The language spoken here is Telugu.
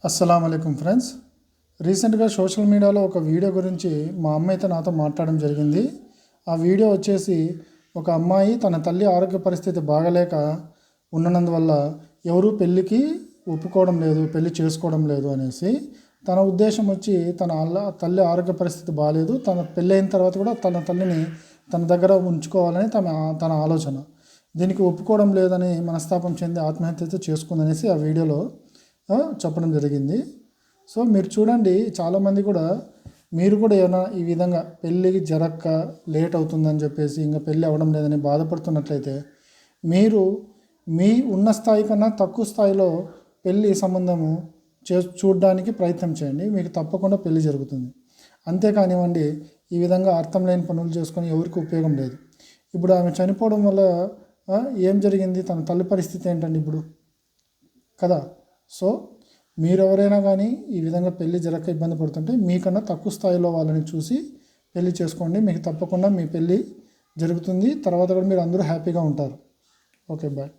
అస్సలాముఅలైకుం ఫ్రెండ్స్. రీసెంట్గా సోషల్ మీడియాలో ఒక వీడియో గురించి మా అమ్మ అయితే నాతో మాట్లాడడం జరిగింది. ఆ వీడియో వచ్చేసి ఒక అమ్మాయి తన తల్లి ఆరోగ్య పరిస్థితి బాగలేక ఉన్నందువల్ల ఎవరూ పెళ్ళికి ఒప్పుకోవడం లేదు, పెళ్ళి చేసుకోవడం లేదు అనేసి. తన ఉద్దేశం వచ్చి తన తల్లి ఆరోగ్య పరిస్థితి బాగాలేదు, తన పెళ్ళి అయిన తర్వాత కూడా తన తల్లిని తన దగ్గర ఉంచుకోవాలని తన ఆలోచన. దీనికి ఒప్పుకోవడం లేదని మనస్తాపం చెంది ఆత్మహత్య చేసుకుందనేసి ఆ వీడియోలో చెప్పడం జరిగింది. సో మీరు చూడండి, చాలామంది కూడా మీరు కూడా ఏమైనా ఈ విధంగా పెళ్ళికి జరక్క లేట్ అవుతుందని చెప్పేసి ఇంకా పెళ్ళి అవ్వడం లేదని బాధపడుతున్నట్లయితే మీరు మీ ఉన్న స్థాయి కన్నా తక్కువ స్థాయిలో పెళ్ళి సంబంధము చూడడానికి ప్రయత్నం చేయండి. మీకు తప్పకుండా పెళ్ళి జరుగుతుంది. అంతేకానివ్వండి, ఈ విధంగా అర్థం లేని పనులు చేసుకొని ఎవరికి ఉపయోగం లేదు. ఇప్పుడు ఆమె చనిపోవడం వల్ల ఏం జరిగింది, తన తల్లి పరిస్థితి ఏంటండి ఇప్పుడు కదా. సో మీరు ఎవరైనా కానీ ఈ విధంగా పెళ్ళి జరగక ఇబ్బంది పడుతుంటే మీకన్నా తక్కువ స్థాయిలో వాళ్ళని చూసి పెళ్ళి చేసుకోండి. మీకు తప్పకుండా మీ పెళ్ళి జరుగుతుంది. తర్వాత కూడా మీరు అందరూ హ్యాపీగా ఉంటారు. Okay, bye.